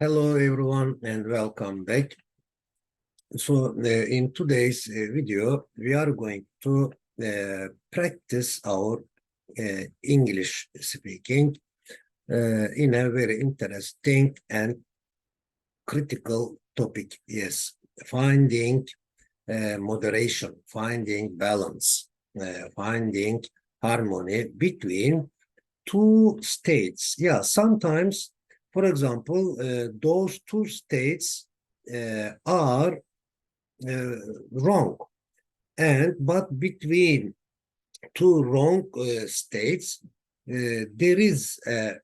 Hello everyone and welcome back. So in today's video, we are going to practice our English speaking in a very interesting and critical topic. Yes, finding moderation, finding balance, finding harmony between two states. Yeah, sometimes, for example, those two states are wrong, but between two wrong states, there is a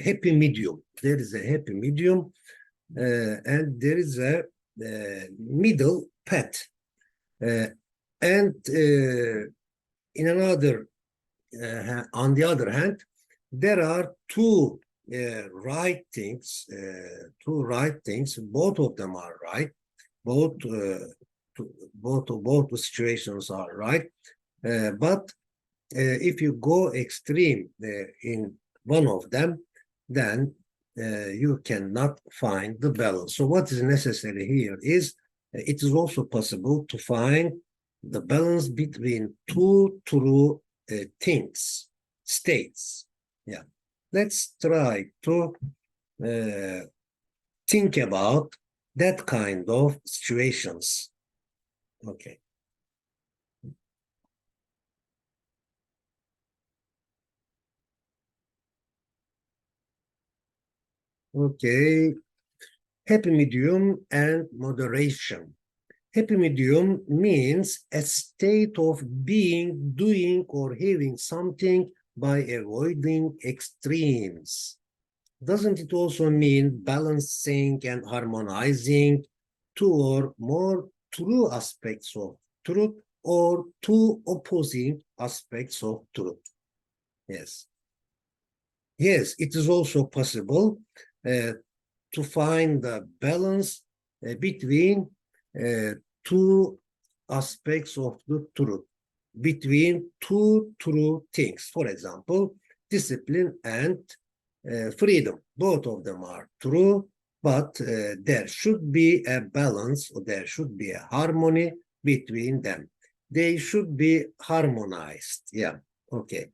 happy medium. There is a happy medium, and there is a middle path. And in another, on the other hand, there are two right things. Both of them are right. Both the situations are right. But if you go extreme in one of them, then you cannot find the balance. So what is necessary here is it is also possible to find the balance between two true things, states. Yeah. Let's try to think about that kind of situations. Okay. Okay. Happy medium and moderation. Happy medium means a state of being, doing, or having something by avoiding extremes. Doesn't it also mean balancing and harmonizing two or more true aspects of truth or two opposing aspects of truth? Yes. Yes, it is also possible to find the balance between two aspects of the truth, between two true things. For example, discipline and freedom. Both of them are true, but there should be a balance, or there should be a harmony between them. They should be harmonized. Yeah, okay.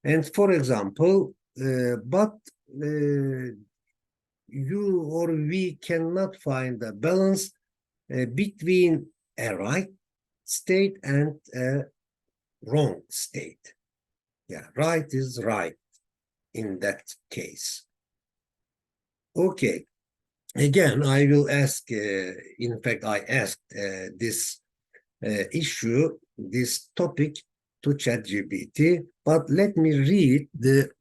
And for example, but you or we cannot find a balance between a right state and a wrong state. Yeah, right is right in that case. Okay, again, I will ask, in fact, I asked this issue, this topic to ChatGPT, but let me read the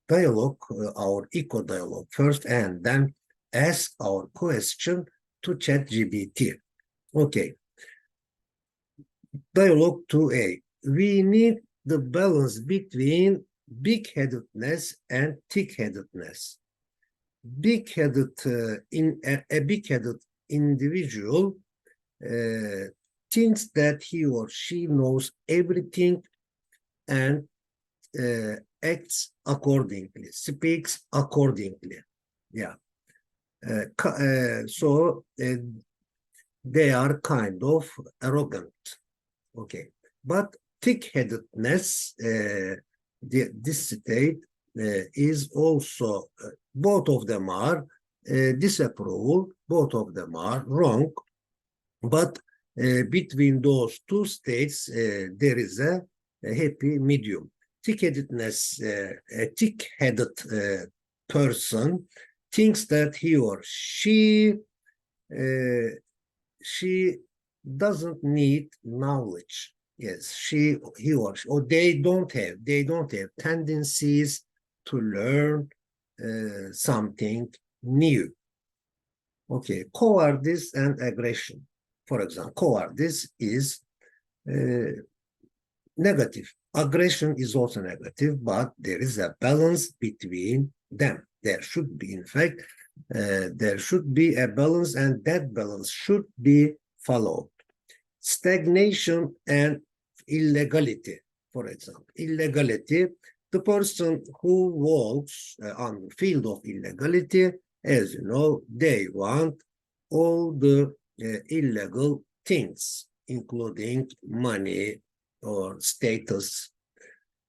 dialogue, our eco dialogue first, and then ask our question to ChatGPT. Okay. Dialogue 2A. We need the balance between big-headedness and thick-headedness. Big-headed in a big-headed individual thinks that he or she knows everything and acts accordingly, speaks accordingly. Yeah. So they are kind of arrogant. Okay. But thick-headedness, this state is also, both of them are disapproval, both of them are wrong. But between those two states, there is a happy medium. Thick-headedness, a thick-headed person thinks that he or she doesn't need knowledge. Yes, he or she, or they don't have tendencies to learn something new. Okay, cowardice and aggression. For example, cowardice is negative. Aggression is also negative, but there is a balance between them. There should be, in fact, there should be a balance, and that balance should be followed. Stagnation and illegality, for example. Illegality, the person who walks on the field of illegality As you know, they want all the illegal things, including money or status.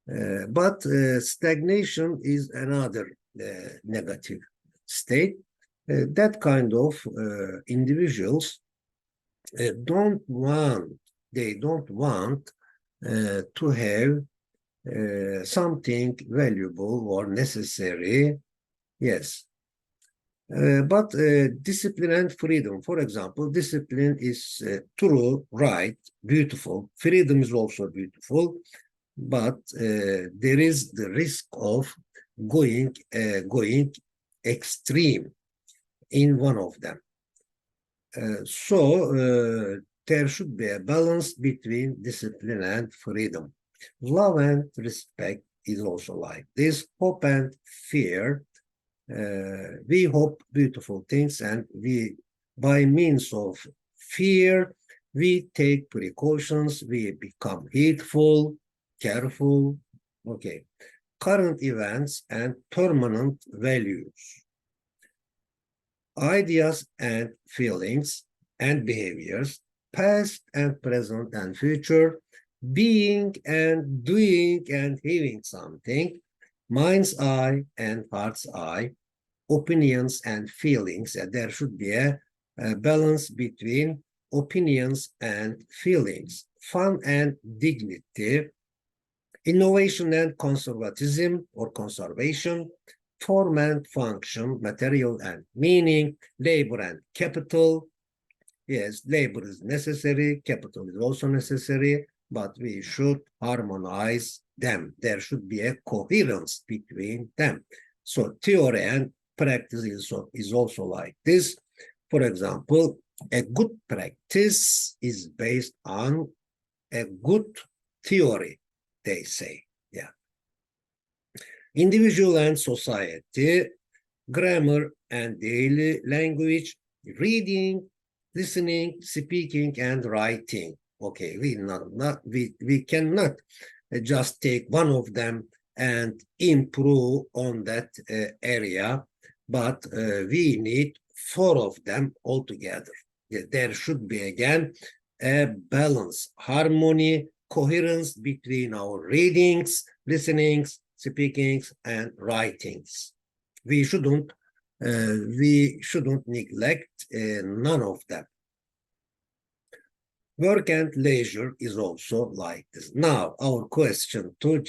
But stagnation is another negative state. That kind of individuals don't want, they don't want to have something valuable or necessary. Yes. But discipline and freedom, for example, discipline is true, right, beautiful. Freedom is also beautiful, but there is the risk of going extreme in one of them. So there should be a balance between discipline and freedom. Love and respect is also like this. Hope and fear. We hope beautiful things, and we, by means of fear, we take precautions, we become hateful, careful. Okay. Current events and permanent values. Ideas and feelings and behaviors, past and present and future, being and doing and having something, mind's eye and heart's eye, opinions and feelings. There should be a balance between opinions and feelings, fun and dignity, innovation and conservatism or conservation, form and function, material and meaning, labor and capital. Yes, labor is necessary, capital is also necessary, but we should harmonize them. There should be a coherence between them. So theory and practice is also like this. For example, a good practice is based on a good theory, they say. Yeah. Individual and society, grammar and daily language, reading, listening, speaking, and writing. Okay, we cannot just take one of them and improve on that area, but we need 4 of them altogether. There should be again a balance, harmony, coherence between our readings, listenings, speakings, and writings. We shouldn't neglect none of them. Work and leisure is also like this. Now, our question to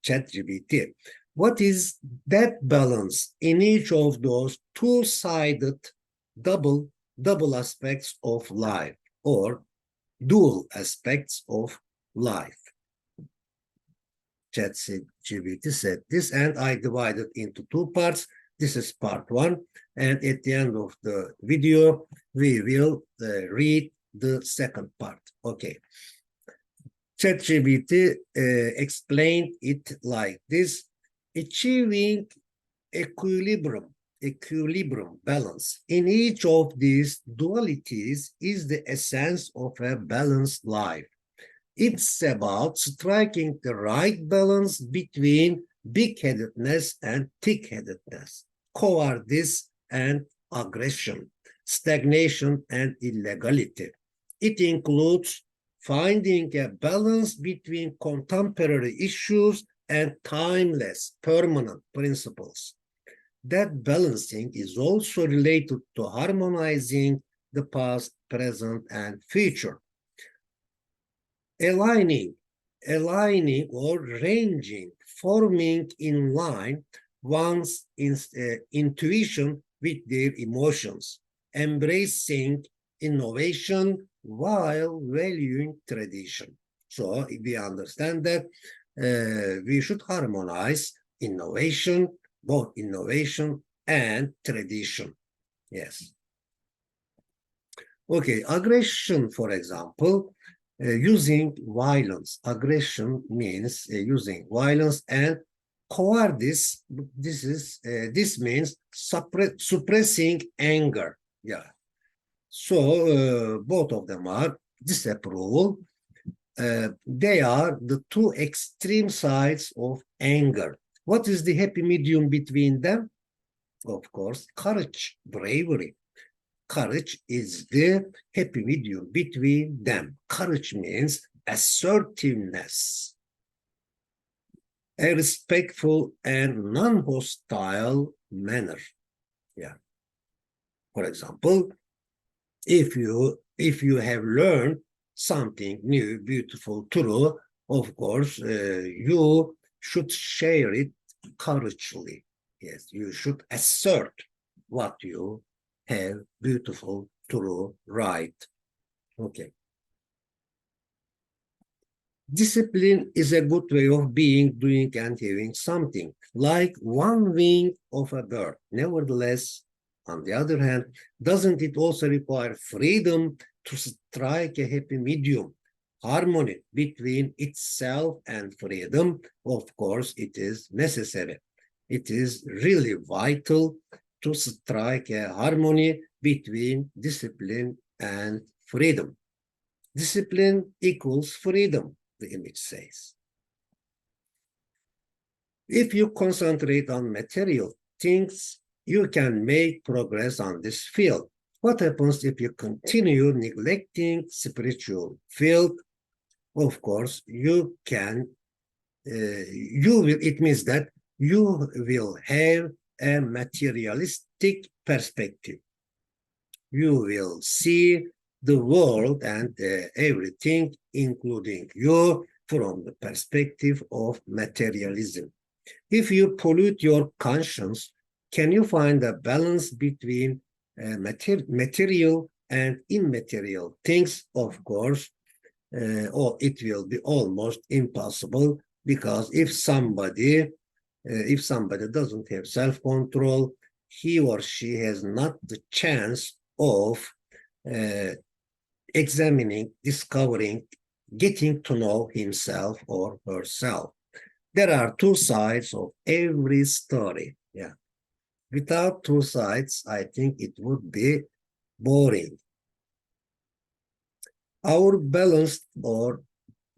ChatGPT. What is that balance in each of those two-sided double aspects of life, or dual aspects of life? ChatGPT said this, and I divided into 2 parts. This is part 1, and at the end of the video, we will read the second part. Okay. ChatGPT explained it like this: achieving equilibrium balance in each of these dualities is the essence of a balanced life. It's about striking the right balance between big-headedness and thick-headedness, cowardice and aggression, stagnation and illegality. It includes finding a balance between contemporary issues and timeless, permanent principles. That balancing is also related to harmonizing the past, present, and future. Aligning or ranging, forming in line one's intuition with their emotions, embracing innovation while valuing tradition. So we understand that we should harmonize innovation, both innovation and tradition. Yes. Okay, aggression, for example, using violence. Aggression means using violence, and cowardice, this means suppressing anger. Yeah. So both of them are disapproval. They are the 2 extreme sides of anger. What is the happy medium between them? of course, courage, bravery. Courage is the happy medium between them. Courage means assertiveness, a respectful and non-hostile manner. Yeah. For example, if you have learned something new, beautiful, true, of course, you should share it courageously. Yes, you should assert what you have, beautiful, true, right. Okay. Discipline is a good way of being, doing, and having something, like one wing of a bird. Nevertheless, on the other hand, doesn't it also require freedom to strike a happy medium, harmony between itself and freedom? Of course, it is necessary. It is really vital to strike a harmony between discipline and freedom. Discipline equals freedom, the image says. If you concentrate on material things, you can make progress on this field. What happens if you continue neglecting spiritual field? Of course, you can, it means that you will have a materialistic perspective. You will see the world and everything, including you, from the perspective of materialism. If you pollute your conscience, can you find a balance between material and immaterial things? Of course, or it will be almost impossible, because if somebody doesn't have self-control, he or she has not the chance of examining, discovering, getting to know himself or herself. There are two sides of every story. Yeah. Without two sides, I think it would be boring. Our balanced or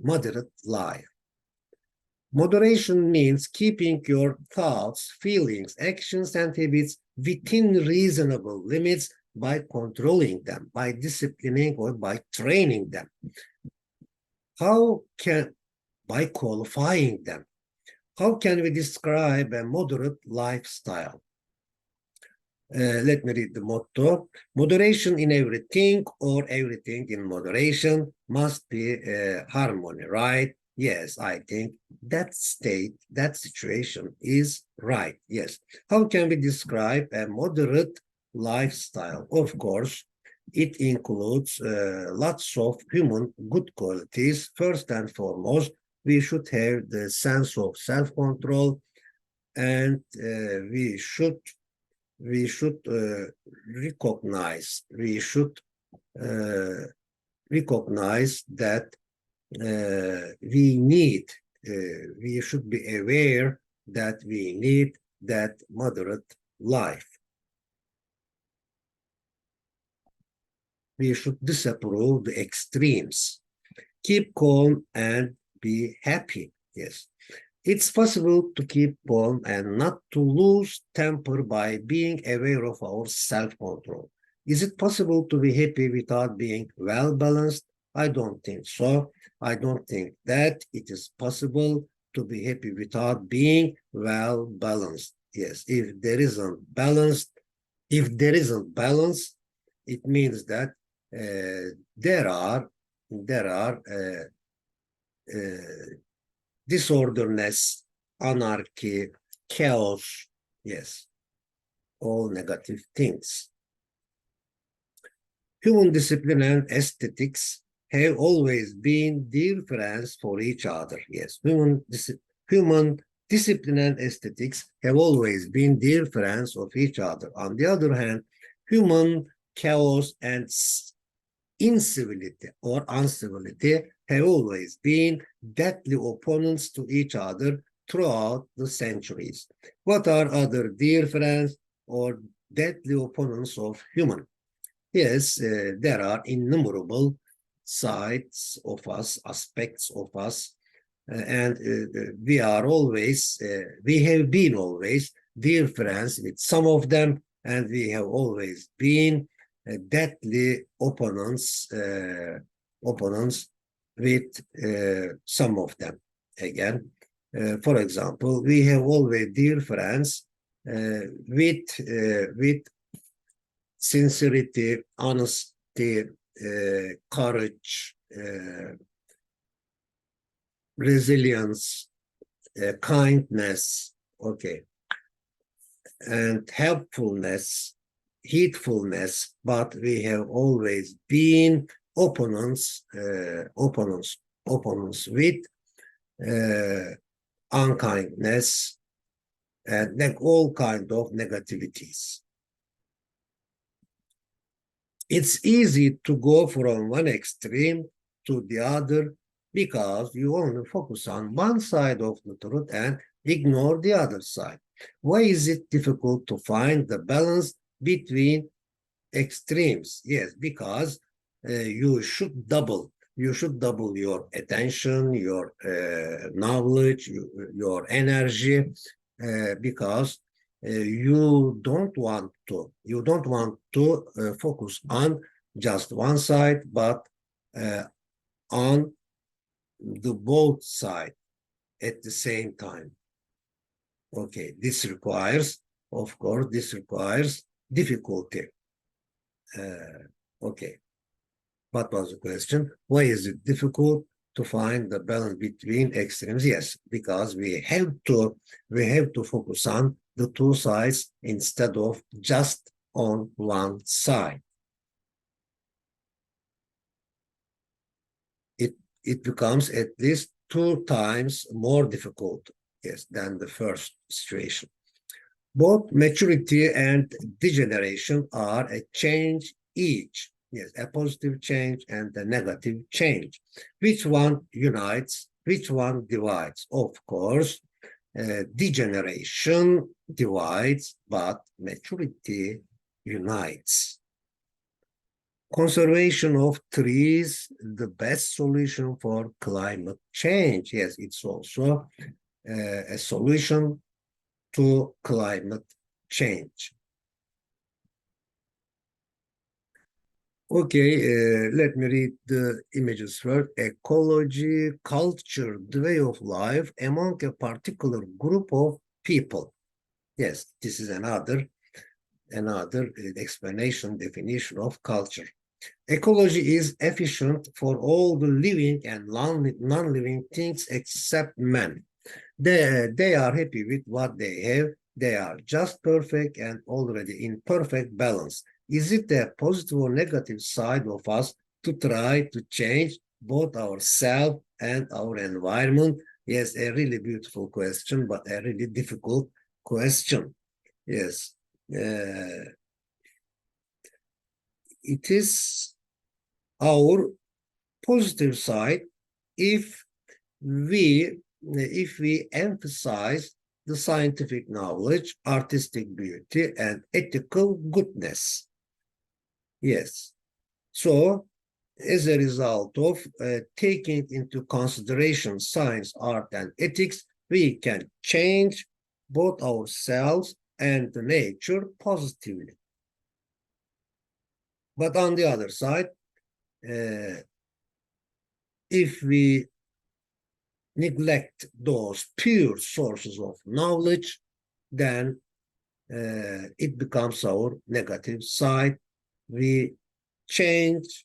moderate life. Moderation means keeping your thoughts, feelings, actions, and habits within reasonable limits by controlling them, by disciplining, or by training them. By qualifying them. How can we describe a moderate lifestyle? Let me read the motto. Moderation in everything, or everything in moderation, must be harmony, right? Yes, I think that state, that situation is right. Yes. How can we describe a moderate lifestyle? Of course, it includes lots of human good qualities. First and foremost, we should have the sense of self-control, and we should recognize that we should be aware that we need that moderate life. We should disapprove the extremes. Keep calm and be happy. Yes. It's possible to keep calm and not to lose temper by being aware of our self-control. Is it possible to be happy without being well-balanced? I don't think so. I don't think that it is possible to be happy without being well-balanced. Yes, if there isn't balance, it means that there are disorderness, anarchy, chaos, yes, all negative things. Human discipline and aesthetics have always been dear friends for each other. Yes, human discipline and aesthetics have always been dear friends of each other. On the other hand, human chaos and incivility or uncivility have always been deadly opponents to each other throughout the centuries. What are other dear friends or deadly opponents of human? Yes, there are innumerable sides of us, aspects of us, we are always, we have been always dear friends with some of them, and we have always been deadly opponents, opponents with some of them. Again, for example, we have always dear friends with sincerity, honesty, courage, resilience, kindness, okay, and helpfulness, heedfulness, but we have always been opponents, opponents with unkindness and all kind of negativities. It's easy to go from one extreme to the other because you only focus on one side of the truth and ignore the other side. Why is it difficult to find the balance between extremes? Yes, because you should double your attention, your knowledge, your energy, because you don't want to focus on just one side, but on the both side at the same time. Okay, this requires, of course, difficulty. Okay, what was the question? Why is it difficult to find the balance between extremes? Yes, because we have to focus on the two sides instead of just on one side. It becomes at least 2 times more difficult, yes, than the first situation. Both maturity and degeneration are a change each. Yes, a positive change and a negative change. Which one unites? Which one divides? Of course, degeneration divides, but maturity unites. Conservation of trees, the best solution for climate change. Yes, it's also a solution to climate change. Okay, let me read the images first. Ecology, culture, the way of life among a particular group of people. Yes, this is another explanation, definition of culture. Ecology is efficient for all the living and non-living things except man. They are happy with what they have. They are just perfect and already in perfect balance. Is it a positive or negative side of us to try to change both ourselves and our environment? Yes, a really beautiful question, but a really difficult question. Yes. It is our positive side if we emphasize the scientific knowledge, artistic beauty, and ethical goodness. Yes. So, as a result of taking into consideration science, art, and ethics, we can change both ourselves and the nature positively. But on the other side, if we neglect those pure sources of knowledge, then it becomes our negative side. We change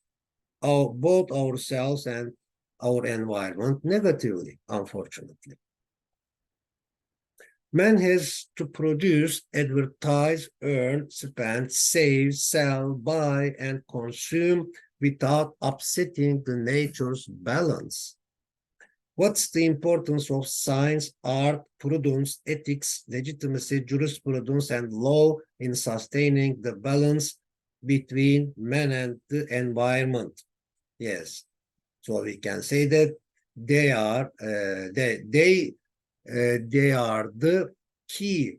both ourselves and our environment negatively, unfortunately. Man has to produce, advertise, earn, spend, save, sell, buy, and consume without upsetting the nature's balance. What's the importance of science, art, prudence, ethics, legitimacy, jurisprudence, and law in sustaining the balance between man and the environment? Yes, so we can say that they are the key.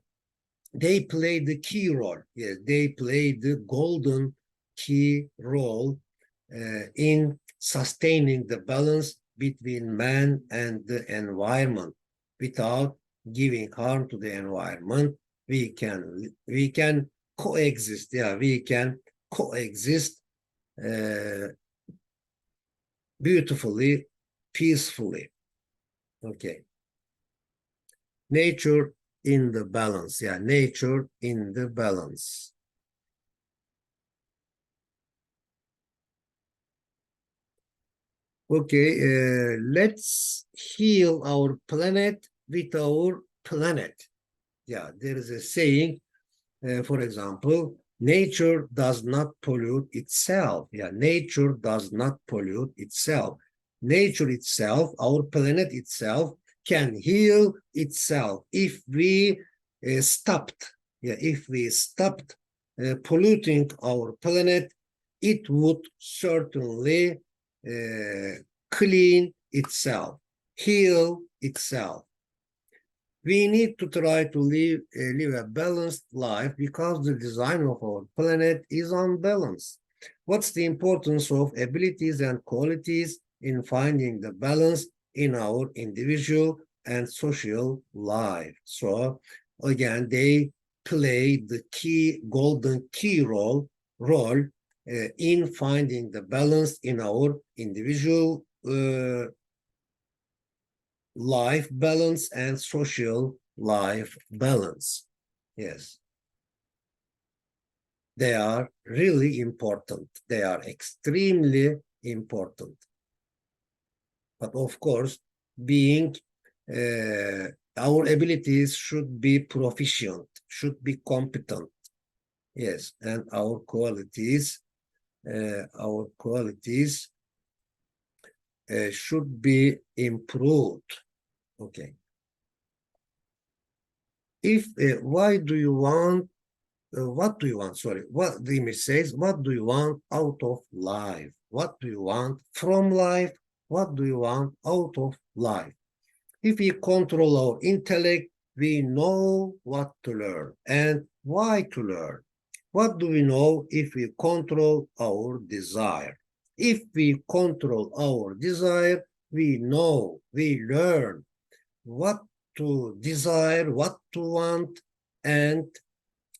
They play the key role. Yes, they play the golden key role in sustaining the balance between man and the environment. Without giving harm to the environment, we can coexist. Yeah, we can coexist beautifully, peacefully. Okay. Nature in the balance. Yeah, nature in the balance. Okay, let's heal our planet with our planet. Yeah, there is a saying, for example, nature does not pollute itself. Yeah, nature does not pollute itself. Nature itself, our planet itself, can heal itself if we stopped. Yeah, if we stopped polluting our planet, it would certainly clean itself, heal itself. We need to try to live a balanced life because the design of our planet is unbalanced. What's the importance of abilities and qualities in finding the balance in our individual and social life? So again, they play the golden key role in finding the balance in our individual life balance and social life balance. Yes. They are really important. They are extremely important. But of course, being our abilities should be proficient, should be competent. Yes, and our qualities should be improved. Okay. If why do you want what do you want? Sorry, what the image says, what do you want out of life? What do you want from life? What do you want out of life? If we control our intellect, we know what to learn and why to learn. What do we know if we control our desire? If we control our desire, we know, we learn what to desire, what to want, and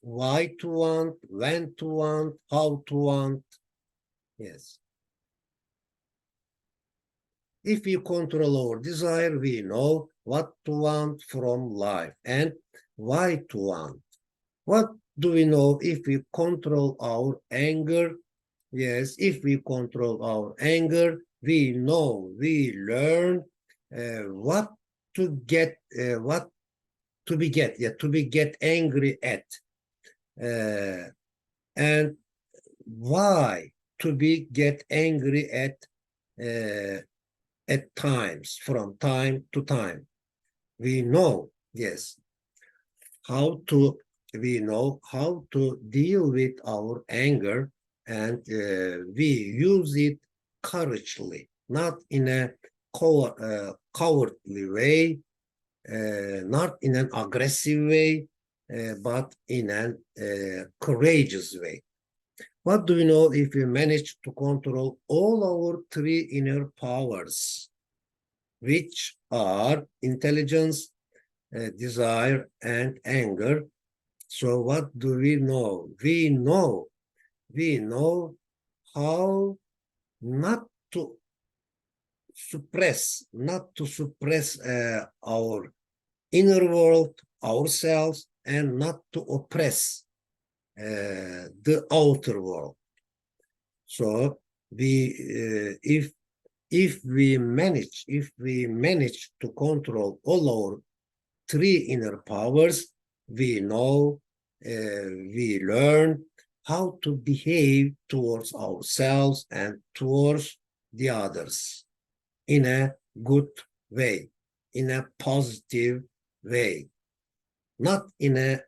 why to want, when to want, how to want. Yes. If we control our desire, we know what to want from life and why to want. What do we know if we control our anger? Yes, if we control our anger, we know, we learn what to get, what to be get angry at. And why to be get angry at times, from time to time. We know, yes, we know how to deal with our anger, and we use it courageously, not in a cowardly way, not in an aggressive way, but in a courageous way. What do we know if we manage to control all our three inner powers, which are intelligence, desire, and anger? So what do we know? We know how not to suppress our inner world, ourselves, and not to oppress the outer world. So if we manage to control all our three inner powers, we know, we learn how to behave towards ourselves and towards the others in a good way, in a positive way, not in a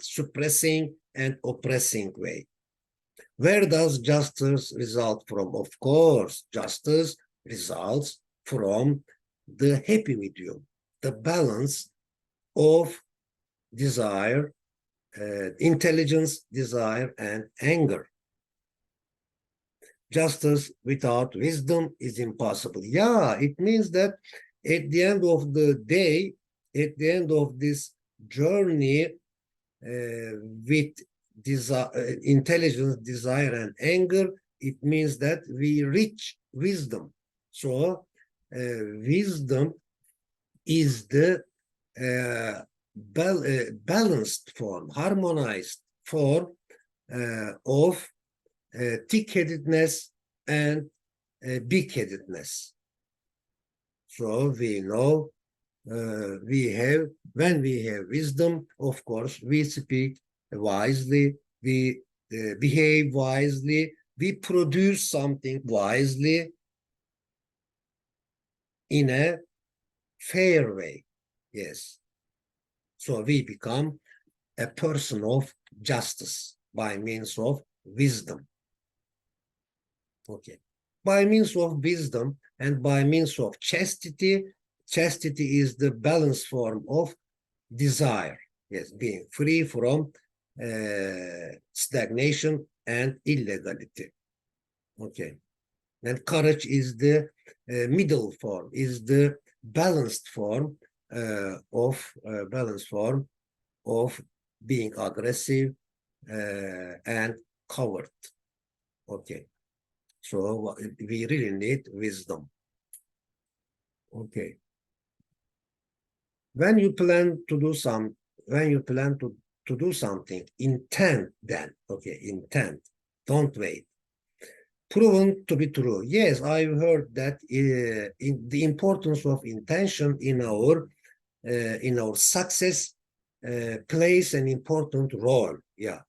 suppressing, and oppressing way. Where does justice result from? Of course, justice results from the happy medium, the balance of desire, intelligence, desire, and anger. Justice without wisdom is impossible. Yeah, it means that at the end of the day, at the end of this journey with intelligence, desire, and anger, it means that we reach wisdom. So, wisdom is the balanced form, harmonized form of thick-headedness and big-headedness. So we know when we have wisdom, of course, we speak wisely, we behave wisely, we produce something wisely in a fair way. Yes. So we become a person of justice by means of wisdom. Okay. By means of wisdom and by means of chastity, chastity is the balanced form of desire. Yes, being free from stagnation and illegality. Okay. And courage is the middle form, is the balanced form of being aggressive and coward. Okay. So we really need wisdom. Okay. When you plan to do something, intend then. Okay, intend. Don't wait. Proven to be true. Yes, I've heard that in the importance of intention in our success plays an important role. Yeah.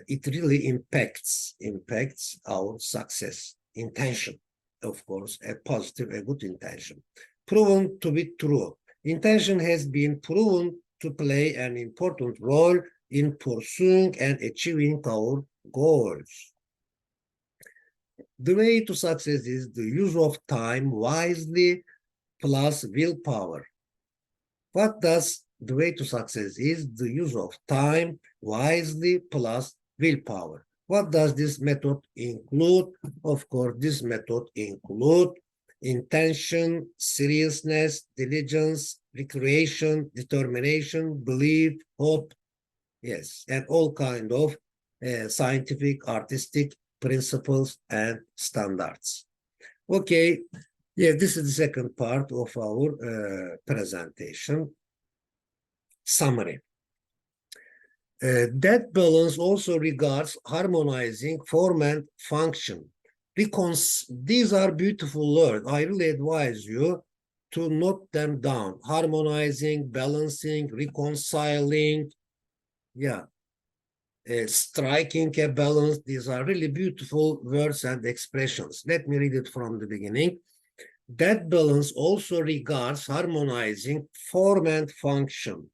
It really impacts our success. Intention, of course, a positive, a good intention. Proven to be true. Intention has been proven to play an important role in pursuing and achieving our goals. The way to success is the use of time wisely plus willpower. What does the way to success is the use of time wisely plus willpower. What does this method include? Of course, this method includes intention, seriousness, diligence, recreation, determination, belief, hope, yes, and all kind of scientific, artistic principles and standards. Okay, yes, this is the second part of our presentation. Summary. That balance also regards harmonizing form and function. These are beautiful words. I really advise you to note them down. Harmonizing, balancing, reconciling, yeah, striking a balance. These are really beautiful words and expressions. Let me read it from the beginning. That balance also regards harmonizing form and function,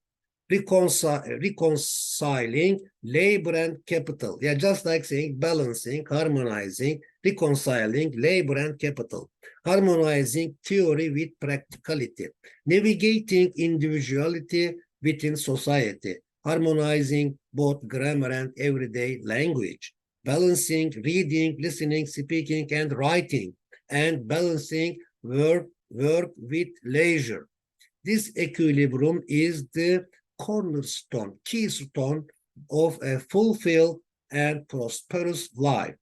reconciling labor and capital. Yeah, just like saying balancing, harmonizing, reconciling labor and capital, harmonizing theory with practicality, navigating individuality within society, harmonizing both grammar and everyday language, balancing reading, listening, speaking, and writing, and balancing work with leisure. This equilibrium is the cornerstone, keystone of a fulfilled and prosperous life,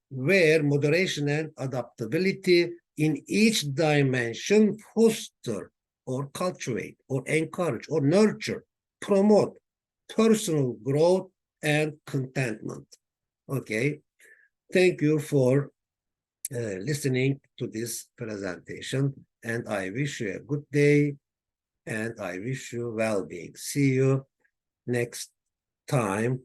where moderation and adaptability in each dimension foster or cultivate or encourage or nurture, promote personal growth and contentment. Okay, thank you for listening to this presentation, and I wish you a good day, and I wish you well-being. See you next time,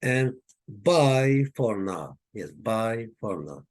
and bye for now. Yes, bye for now.